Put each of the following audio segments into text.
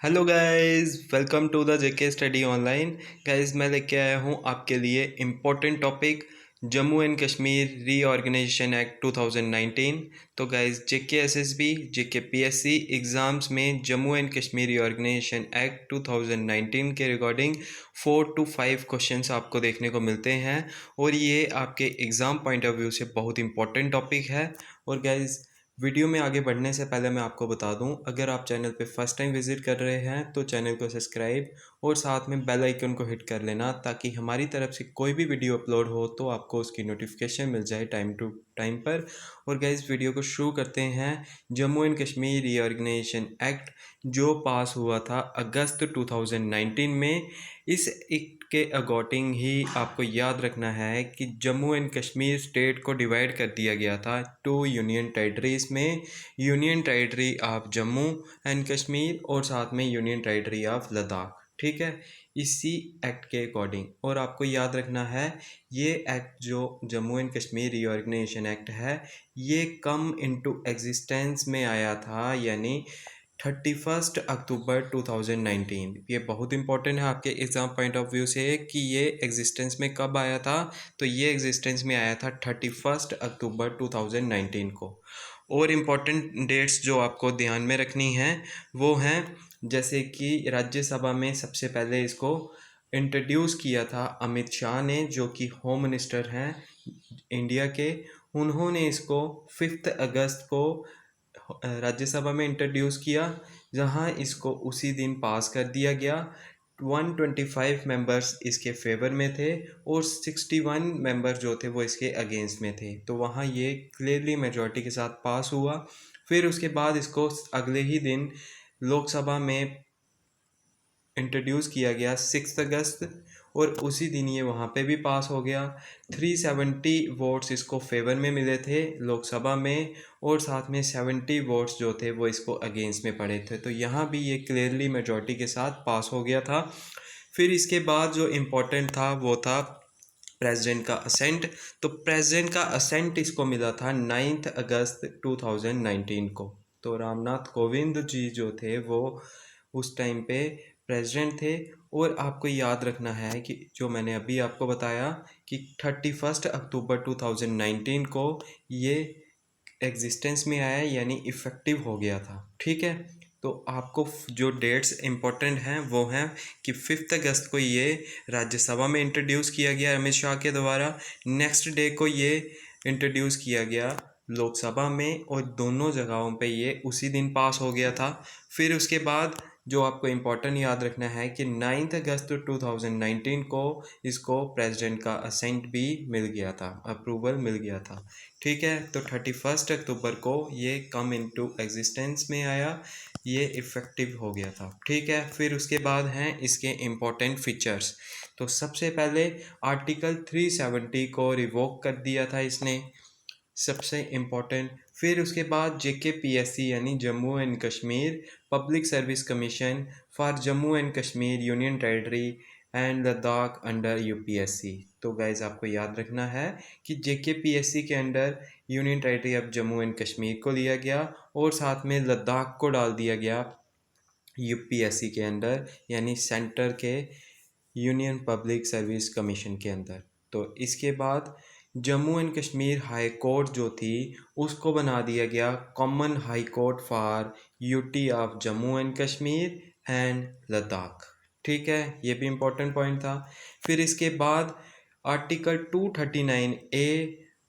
Hello guys, welcome to the JK study online. Guys, मैं लेके आया हूँ आपके लिए important topic Jammu and Kashmir reorganisation act 2019। तो guys, JK SSB JK PSC exams में Jammu and Kashmir reorganisation act 2019 के रिगार्डिंग 4 to 5 क्वेश्चंस आपको देखने को मिलते हैं और ये आपके एग्ज़ाम पॉइंट ऑफ व्यू से बहुत इंपॉर्टेंट टॉपिक है। और गाइस, वीडियो में आगे बढ़ने से पहले मैं आपको बता दूं, अगर आप चैनल पे फर्स्ट टाइम विज़िट कर रहे हैं तो चैनल को सब्सक्राइब और साथ में बेल आइकन को हिट कर लेना, ताकि हमारी तरफ से कोई भी वीडियो अपलोड हो तो आपको उसकी नोटिफिकेशन मिल जाए टाइम टू टाइम पर। और गाइस, वीडियो को शुरू करते हैं। Jammu and Kashmir reorganisation act जो पास हुआ था अगस्त 2019 में, इस एक्ट के अकॉर्डिंग ही आपको याद रखना है कि जम्मू एंड कश्मीर स्टेट को डिवाइड कर दिया गया था 2 यूनियन टेरिटरीज़ में। Union territory of Jammu and Kashmir और साथ में यूनियन टेरिटरी ऑफ लद्दाख। ठीक है, इसी एक्ट के अकॉर्डिंग। और आपको याद रखना है, ये एक्ट जो Jammu and Kashmir reorganisation act है, ये कम इनटू एग्जिस्टेंस में आया था, यानी 31 अक्टूबर 2019। ये बहुत इंपॉर्टेंट है आपके एग्ज़ाम पॉइंट ऑफ व्यू से कि ये एग्जिस्टेंस में कब आया था। तो ये एग्जिस्टेंस में आया था 31 अक्टूबर 2019 को। और इम्पॉर्टेंट डेट्स जो आपको ध्यान में रखनी है वो हैं, जैसे कि राज्यसभा में सबसे पहले इसको इंट्रोड्यूस किया था अमित शाह ने, जो कि होम मिनिस्टर हैं इंडिया के। उन्होंने इसको 5 अगस्त को राज्यसभा में इंट्रोड्यूस किया, जहां इसको उसी दिन पास कर दिया गया। 125 मेंबर्स इसके फेवर में थे और 61 मेंबर जो थे वो इसके अगेंस्ट में थे। तो वहाँ ये क्लियरली मेजॉरिटी के साथ पास हुआ। फिर उसके बाद इसको अगले ही दिन लोकसभा में इंट्रोड्यूस किया गया 6 अगस्त, और उसी दिन ये वहाँ पे भी पास हो गया। 370 वोट्स इसको फेवर में मिले थे लोकसभा में, और साथ में 70 वोट्स जो थे वो इसको अगेंस्ट में पड़े थे। तो यहाँ भी ये क्लियरली मेजॉरिटी के साथ पास हो गया था। फिर इसके बाद जो इम्पोर्टेंट था वो था प्रेसिडेंट का असेंट। तो प्रेसिडेंट का असेंट इसको मिला था 9 अगस्त 2019 को। तो रामनाथ कोविंद जी जो थे वो उस टाइम पे प्रेसिडेंट थे। और आपको याद रखना है कि जो मैंने अभी आपको बताया कि 31 अक्टूबर 2019 को ये एग्जिस्टेंस में आया, यानी इफ़ेक्टिव हो गया था। ठीक है, तो आपको जो डेट्स इम्पोर्टेंट हैं वो हैं कि 5 अगस्त को ये राज्यसभा में इंट्रोड्यूस किया गया अमित शाह के द्वारा। नेक्स्ट डे को ये इंट्रोड्यूस किया गया लोकसभा में, और दोनों जगहों पे ये उसी दिन पास हो गया था। फिर उसके बाद जो आपको इम्पोर्टेंट याद रखना है कि 9 अगस्त 2019 को इसको प्रेसिडेंट का असेंट भी मिल गया था, अप्रूवल मिल गया था। ठीक है, तो 31 अक्टूबर को ये कम इनटू एग्जिस्टेंस में आया, ये इफ़ेक्टिव हो गया था। ठीक है, फिर उसके बाद हैं इसके इम्पोर्टेंट फीचर्स। तो सबसे पहले आर्टिकल 370 को रिवोक कर दिया था इसने, सबसे इम्पोर्टेंट। फिर उसके बाद जेकेपीएससी यानी Jammu and Kashmir public service commission for Jammu and Kashmir union territory and Ladakh under UPSC. तो गाइज, आपको याद रखना है कि जेकेपीएससी के under union territory of Jammu and Kashmir को लिया गया, और साथ में लद्दाख को डाल दिया गया यूपीएससी के अंडर, यानी सेंटर के यूनियन पब्लिक सर्विस कमीशन के अंदर। तो इसके बाद Jammu and Kashmir high court जो थी उसको बना दिया गया common high court for UT of Jammu and Kashmir and Ladakh. ठीक है, ये भी इम्पोर्टेंट पॉइंट था। फिर इसके बाद article 239A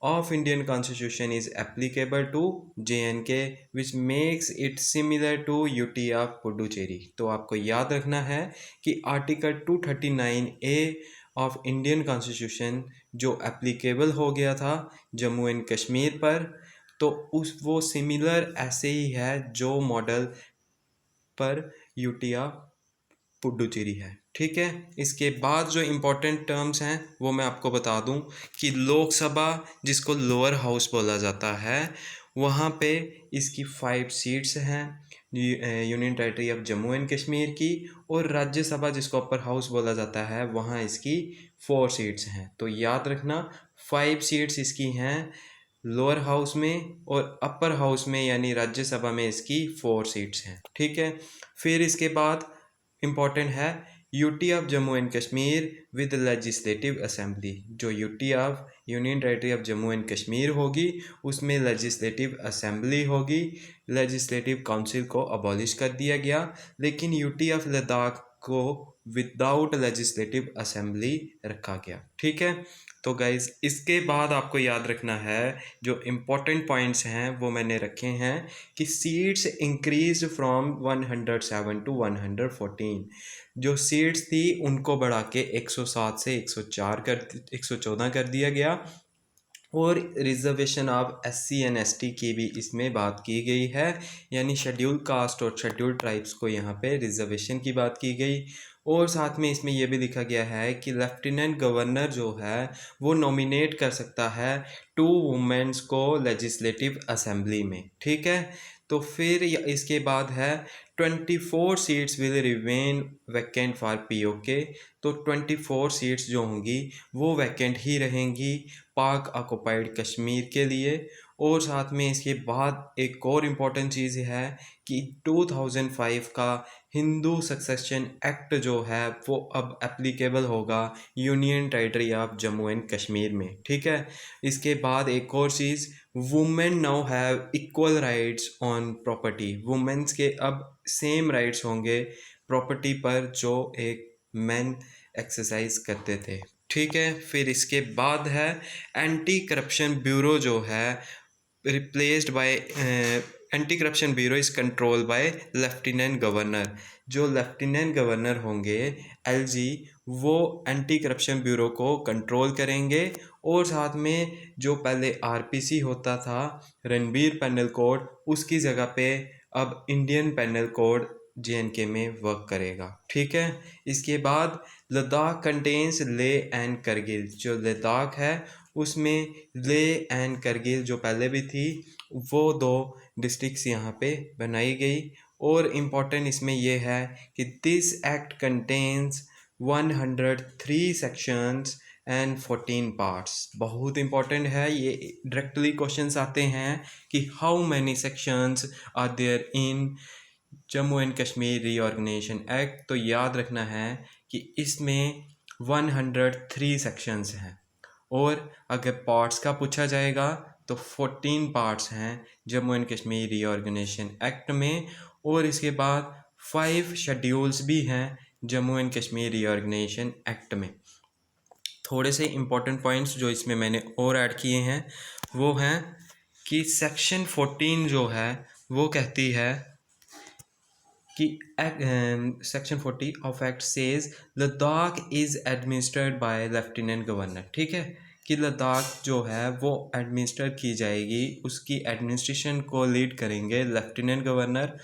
of Indian Constitution is applicable to JNK which makes it similar to UT of Puducherry. तो आपको याद रखना है कि article 239A of Indian constitution जो एप्लीकेबल हो गया था जम्मू एंड कश्मीर पर, तो वो सिमिलर ऐसे ही है जो मॉडल पर यूटी ऑफ पुडुचेरी है। ठीक है, इसके बाद जो इम्पोर्टेंट टर्म्स हैं वो मैं आपको बता दूं कि लोकसभा जिसको लोअर हाउस बोला जाता है, वहाँ पे इसकी 5 सीट्स हैं union territory of Jammu and Kashmir की, और राज्यसभा जिसको अपर हाउस बोला जाता है वहाँ इसकी 4 सीट्स हैं। तो याद रखना, 5 सीट्स इसकी हैं लोअर हाउस में और अपर हाउस में यानी राज्यसभा में इसकी 4 सीट्स हैं। ठीक है, फिर इसके बाद इम्पॉर्टेंट है UT of Jammu and Kashmir with legislative assembly. जो UT of union territory of Jammu and Kashmir होगी उसमें लेजिस्लेटिव असेंबली होगी। लेजिस्लेटिव काउंसिल को अबॉलिश कर दिया गया, लेकिन यूटी ऑफ लद्दाख को विदाउट लेजिस्लेटिव असेंबली रखा गया। ठीक है, तो गाइज इसके बाद आपको याद रखना है जो इम्पोर्टेंट पॉइंट्स हैं वो मैंने रखे हैं कि सीट्स इंक्रीज फ्रॉम 107 टू 114। जो सीट्स थी उनको बढ़ा के 107 से 114 कर दिया गया। और reservation of SC and ST की भी इसमें बात की गई है, यानी शेड्यूल कास्ट और शेड्यूल ट्राइब्स को यहाँ पे रिजर्वेशन की बात की गई। और साथ में इसमें यह भी लिखा गया है कि लेफ्टिनेंट गवर्नर जो है वो नॉमिनेट कर सकता है 2 वुमेन्स को लेजिस्लेटिव असेंबली में। ठीक है, तो फिर इसके बाद है 24 seats will remain vacant for PoK. तो 24 सीट्स जो होंगी वो वैकेंट ही रहेंगी पाक ऑक्युपाइड कश्मीर के लिए। और साथ में इसके बाद एक और इम्पॉर्टेंट चीज़ है कि 2005 का हिंदू सक्सेशन एक्ट जो है वो अब एप्लीकेबल होगा union territory of Jammu and Kashmir में। ठीक है, इसके बाद एक और चीज़, women now have equal rights on property. Women's के अब सेम राइट्स होंगे प्रॉपर्टी पर जो एक मैन एक्सरसाइज करते थे। ठीक है, फिर इसके बाद है एंटी करप्शन ब्यूरो जो है replaced by anti corruption bureau is control by lieutenant governor. जो लेफ्टिनेंट गवर्नर होंगे एलजी वो एंटी करप्शन ब्यूरो को कंट्रोल करेंगे। और साथ में जो पहले आरपीसी होता था रणबीर पैनल कोड, उसकी जगह पे अब इंडियन पैनल कोड जेएनके में वर्क करेगा। ठीक है, इसके बाद लद्दाख कंटेन्स ले एंड करगिल। जो लद्दाख है उसमें ले एंड करगिल जो पहले भी थी वो 2 डिस्ट्रिक्ट्स यहाँ पे बनाई गई। और इम्पोर्टेंट इसमें यह है कि दिस एक्ट कंटेन्स 103 सेक्शंस एंड 14 पार्ट्स। बहुत इंपॉर्टेंट है ये, डायरेक्टली क्वेश्चंस आते हैं कि how many sections are there in Jammu and Kashmir reorganisation act. तो याद रखना है कि इसमें 103 सेक्शंस हैं। और अगर पार्ट्स का पूछा जाएगा तो 14 पार्ट्स हैं Jammu and Kashmir reorganisation act में। और इसके बाद 5 शेड्यूल्स भी हैं Jammu and Kashmir reorganisation act में। थोड़े से इम्पोर्टेंट पॉइंट्स जो इसमें मैंने और ऐड किए हैं वो हैं कि सेक्शन 14 जो है वो कहती है कि section 40 of act says Ladakh is administered by lieutenant governor. ठीक है, कि लद्दाख जो है वो एडमिनिस्टर की जाएगी, उसकी एडमिनिस्ट्रेशन को लीड करेंगे लेफ्टिनेंट गवर्नर,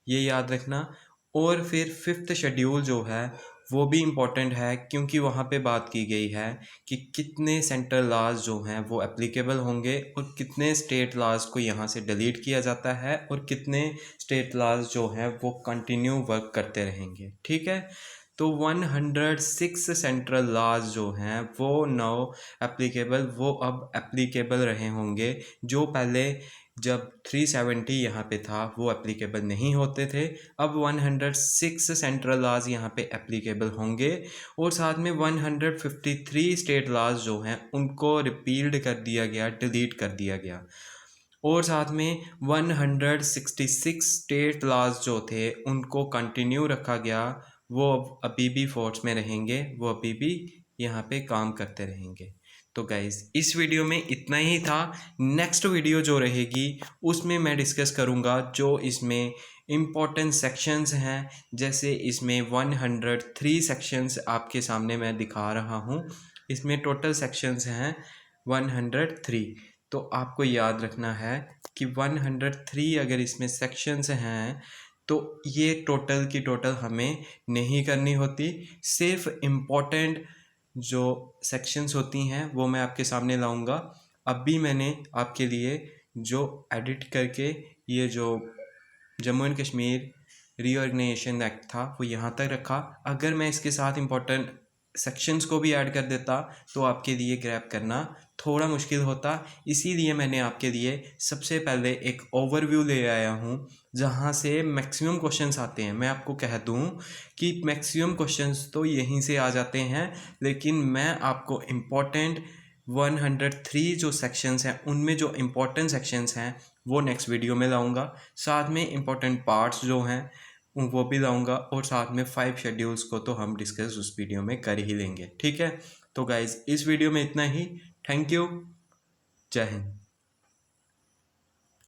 ये याद रखना। और फिर 5th शेड्यूल जो है वो भी इम्पोर्टेंट है क्योंकि वहाँ पे बात की गई है कि कितने सेंट्रल लॉज जो हैं वो एप्लीकेबल होंगे और कितने स्टेट लॉज को यहाँ से डिलीट किया जाता है और कितने स्टेट लॉज जो हैं वो कंटिन्यू वर्क करते रहेंगे। ठीक है, तो 106 सेंट्रल लॉज जो हैं वो नाउ एप्लीकेबल, वो अब एप्लीकेबल रहे होंगे। जो पहले जब 370 यहाँ पे था वो एप्लीकेबल नहीं होते थे, अब 106 सेंट्रल लॉज यहाँ पे एप्लीकेबल होंगे। और साथ में 153 स्टेट लॉज जो हैं उनको रिपील्ड कर दिया गया, डिलीट कर दिया गया। और साथ में 166 स्टेट लॉज जो थे उनको कंटिन्यू रखा गया, वो अभी भी फोर्स में रहेंगे, वो अभी भी यहाँ पे काम करते रहेंगे। तो गाइज़ इस वीडियो में इतना ही था। नेक्स्ट वीडियो जो रहेगी उसमें मैं डिस्कस करूँगा जो इसमें इम्पोर्टेंट सेक्शंस हैं, जैसे इसमें 103 सेक्शंस आपके सामने मैं दिखा रहा हूँ। इसमें टोटल सेक्शंस हैं 103। तो आपको याद रखना है कि 103 अगर इसमें सेक्शंस हैं तो ये टोटल की टोटल हमें नहीं करनी होती, सिर्फ इम्पोर्टेंट जो सेक्शंस होती हैं वो मैं आपके सामने लाऊंगा। अब भी मैंने आपके लिए जो एडिट करके ये जो Jammu and Kashmir reorganisation act था वो यहाँ तक रखा। अगर मैं इसके साथ इम्पोर्टेंट सेक्शंस को भी ऐड कर देता तो आपके लिए ग्रैब करना थोड़ा मुश्किल होता, इसीलिए मैंने आपके लिए सबसे पहले एक ओवरव्यू ले आया हूँ जहाँ से मैक्सिमम क्वेश्चंस आते हैं। मैं आपको कह दूँ कि मैक्सिमम क्वेश्चंस तो यहीं से आ जाते हैं, लेकिन मैं आपको इम्पोर्टेंट 103 जो सेक्शंस हैं उनमें जो इम्पोर्टेंट सेक्शंस हैं वो नेक्स्ट वीडियो में लाऊंगा। साथ में इम्पोर्टेंट पार्ट्स जो हैं वो भी लाऊंगा, और साथ में 5 शेड्यूल्स को तो हम डिस्कस उस वीडियो में कर ही लेंगे। ठीक है, तो गाइज़ इस वीडियो में इतना ही। Thank you. जय हिंद।